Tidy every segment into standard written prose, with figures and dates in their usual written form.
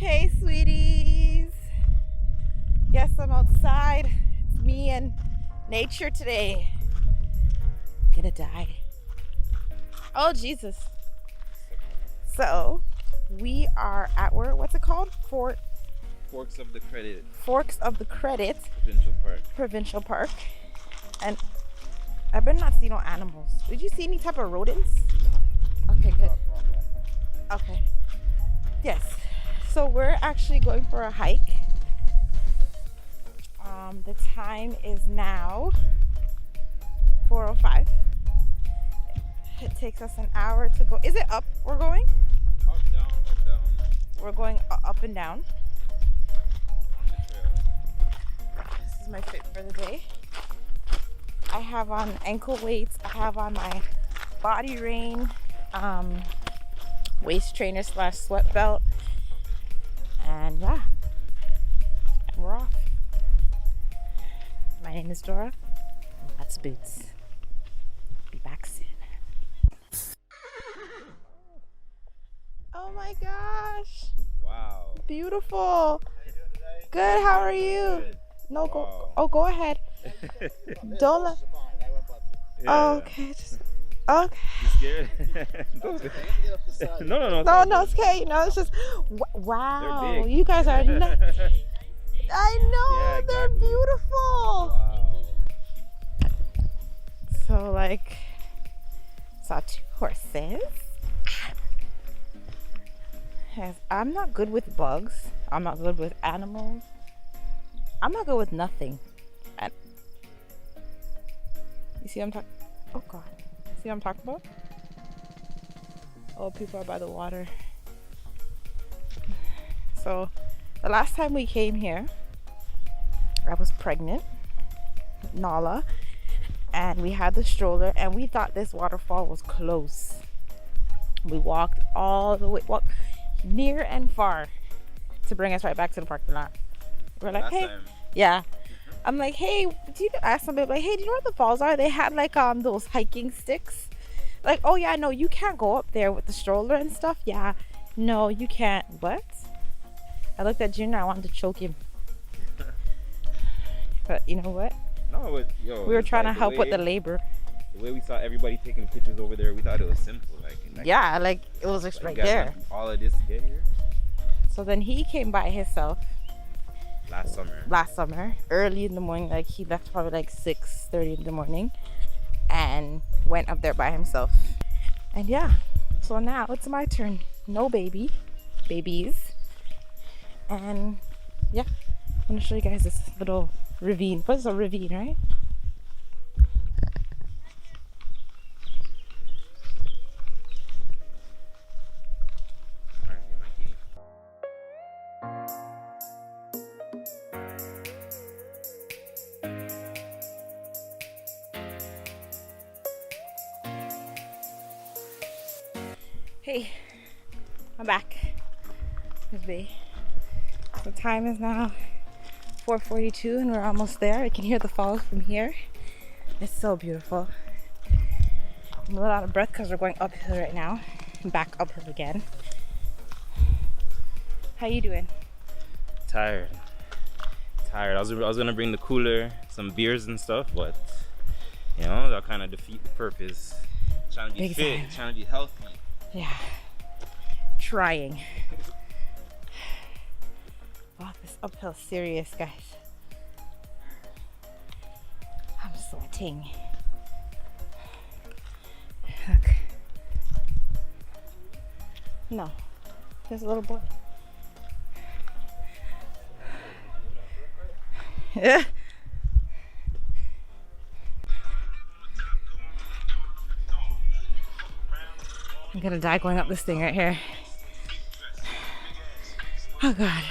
Hey, sweeties. Yes, I'm outside. It's me and nature today. Gonna die. Oh, Jesus. So, we are at what's it called? Forks of the Credit. Forks of the Credit. Provincial Park. Provincial Park. And I better not see no animals. Did you see any type of rodents? Okay, good. Okay. Yes. So we're actually going for a hike. The time is now 4:05. It takes us an hour to go. Is it up we're going? Up, down, up, down. We're going up and down. On the trail. This is my fit for the day. I have on ankle weights. I have on my body rain, waist trainer / sweat belt. And yeah, we're off. My name is Dora. That's Boots. Be back soon. Oh my gosh. Wow. Beautiful. Good. How are you? Good. No, Wow. go. Oh, go ahead. Don't let. Yeah. Okay. Okay. You scared? No. No, it's okay. No, it's just wow. They're big. You guys are. I know, Yeah, they're exactly. beautiful. Wow. So like, saw 2 horses. Yes, I'm not good with bugs. I'm not good with animals. I'm not good with nothing. And you see what I'm talking? Oh God. See what I'm talking about? Oh, people are by the water. So, the last time we came here, I was pregnant, Nala, and we had the stroller, and we thought this waterfall was close. We walked all the way, near and far, to bring us right back to the parking lot. We're like, Last hey, time. yeah. I'm like, hey, do you ask somebody like, hey, do you know where the falls are? They had like those hiking sticks. Like, oh yeah, no, you can't go up there with the stroller and stuff. Yeah, no, you can't. What? I looked at Junior. I wanted to choke him. But you know what? No, but yo. We were it's trying like to help with the labor. The way we saw everybody taking pictures over there, we thought it was simple. Like Yeah, like it was just like, right you guys there. went through all of this to get here. So then he came by himself Last summer, early in the morning. Like he left probably like 6:30 in the morning, and went up there by himself. And yeah, so now it's my turn. No babies, and yeah, I'm gonna show you guys this little ravine. What's a ravine, right? Alright, here, my kitty. Hey, I'm back. It's me. The time is now 4:42 and we're almost there. I can hear the falls from here. It's so beautiful. I'm a little out of breath because we're going uphill right now. Back uphill again. How you doing? Tired. I was gonna bring the cooler, some beers and stuff, but you know that kind of defeat the purpose. Trying to be Big fit, time. trying to be healthy. Yeah. Trying. Wow, this uphill serious, guys. I'm sweating. Look. No. There's a little boy. Yeah. I'm gonna die going up this thing right here. Oh God.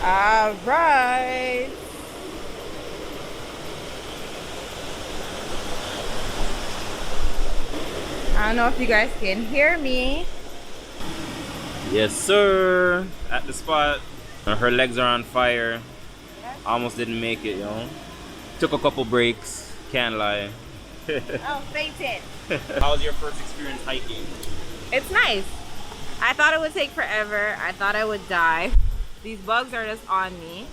All right. I don't know if you guys can hear me. Yes, sir. At the spot. Her legs are on fire. Almost didn't make it, you know. Took a couple breaks. Can't lie. Oh, fainted. How was your first experience hiking? It's nice. I thought it would take forever. I thought I would die. These bugs are just on me.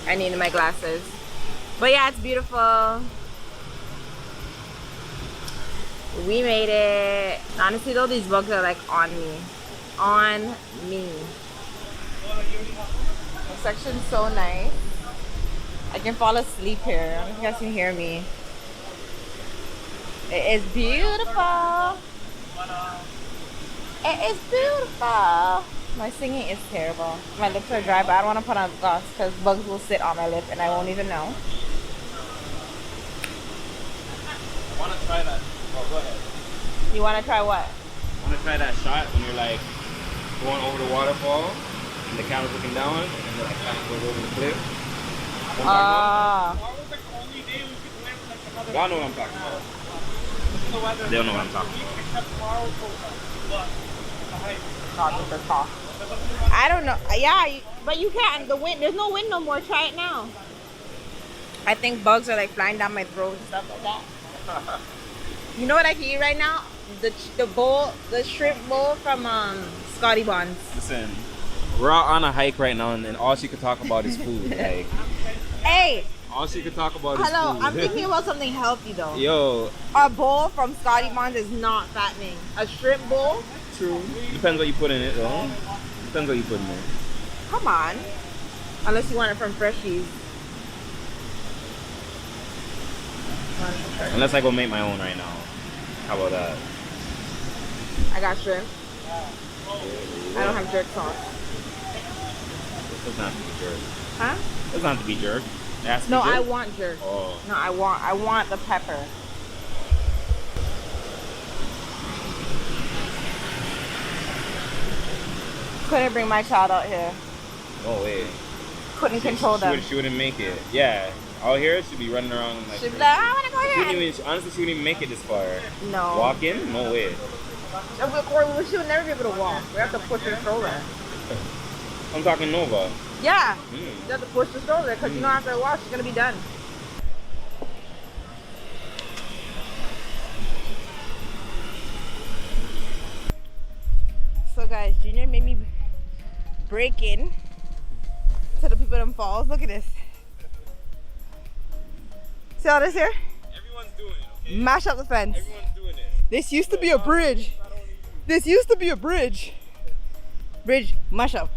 I needed my glasses. But yeah, it's beautiful. We made it. Honestly though, these bugs are like on me. On me. The section's so nice. I can fall asleep here. I don't know if you guys can hear me. It is beautiful. It is beautiful. My singing is terrible. My lips are dry, but I don't want to put on gloss because bugs will sit on my lip and I won't even know. I want to try that. Oh, go ahead. You want to try what? I want to try that shot when you're like going over the waterfall and the camera's looking down and then like kind of goes over the cliff. Y'all know what I'm talking about. They don't know what I'm talking about. I don't know. Yeah, but you can't. The wind. There's no wind no more. Try it now. I think bugs are like flying down my throat and stuff like that. You know what I can eat right now? The shrimp bowl from Scotty Bonds. Listen, we're out on a hike right now, and all she could talk about is food. Like, hey. All she could talk about is food. Hello, I'm thinking about something healthy though. Yo. A bowl from Scotty Bonds is not fattening. A shrimp bowl? True. Depends what you put in it though. Depends what you put in it. Come on. Unless you want it from Freshies. Unless I go make my own right now. How about that? I got shrimp. I don't have jerk sauce. It doesn't have to be jerk. Huh? It doesn't have to be jerk. It has to No, be jerk. I want jerk. Oh. No, I want the pepper. Couldn't bring my child out here. No way. Couldn't control them. She wouldn't make it. Yeah. Out here, she'd be running around like. She'd be like, I want to go here. Honestly, she wouldn't even make it this far. No. Walk in? No way. She would never be able to walk. We have to push her stroller. I'm talking Nova. Yeah. You have to push the stroller because you know after a while she's going to be done. So guys, Junior made me break in to the people in falls. Look at this. See all this here? Everyone's doing it, okay? Mash up the fence. Everyone's doing it. This used to be a bridge. This used to be a bridge. Bridge, mash up.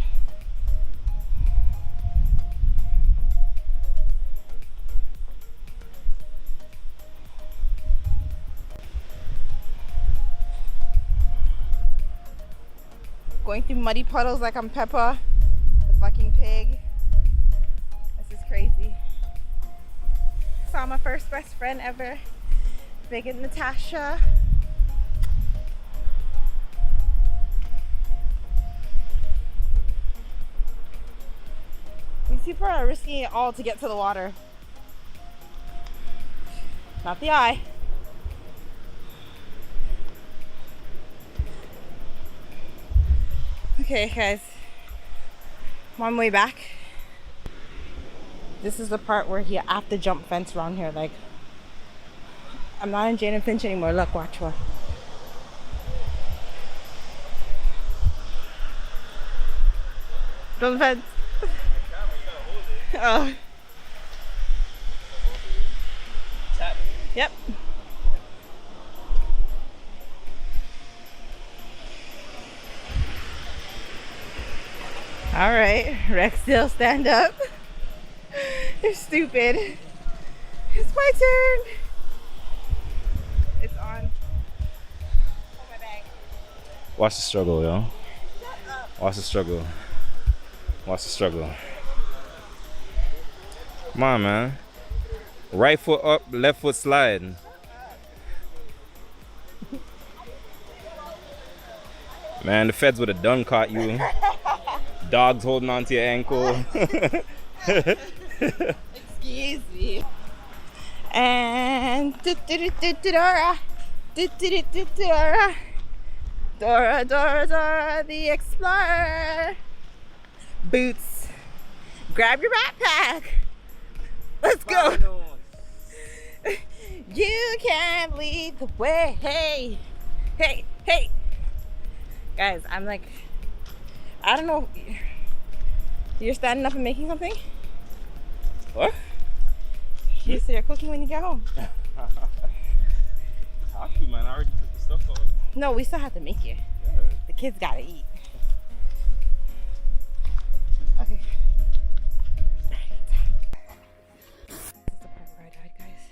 Going through muddy puddles like I'm Peppa, the fucking pig. This is crazy. Saw my first best friend ever, Big and Natasha. These people are risking it all to get to the water. Not the eye. Okay guys, I'm on my way back. This is the part where you have to jump fence around here. Like, I'm not in Jane and Finch anymore. Look, watch what. Jump the fence. Oh. Yep. All right, Rex, still stand up. You're stupid. It's my turn. It's on. Oh, my bag. Watch the struggle, yo. Watch the struggle. Watch the struggle. Come on, man. Right foot up, left foot slide. Man, the feds would have done caught you. Dogs holding on to your ankle. Excuse me. And Dora, Dora, Dora, Dora, the explorer. Boots. Grab your backpack. Let's go. You can't lead the way. Hey, hey, hey. Guys, I'm like, I don't know. You're standing up and making something? What? You say you're cooking when you get home. Talk to, man. I already put the stuff on. No, we still have to make it. Yeah. The kids gotta eat. Okay. This is the part where I died, guys.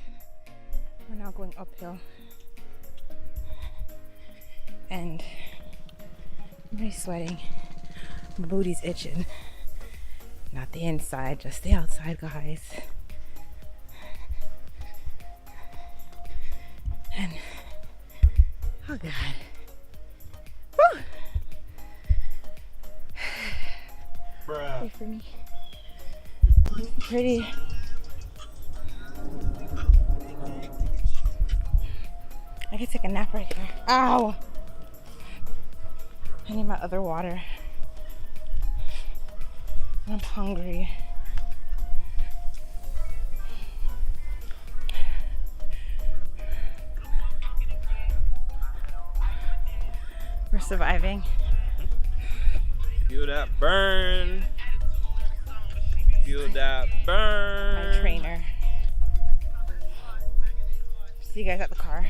We're now going uphill. And I'm really sweating. My booty's itching. Not the inside, just the outside, guys. And oh god. Woo! Bruh. Wait for me. Pretty. I could take a nap right here. Ow! I need my other water. I'm hungry. We're surviving. Feel that burn. Feel that burn. My trainer. See you guys at the car.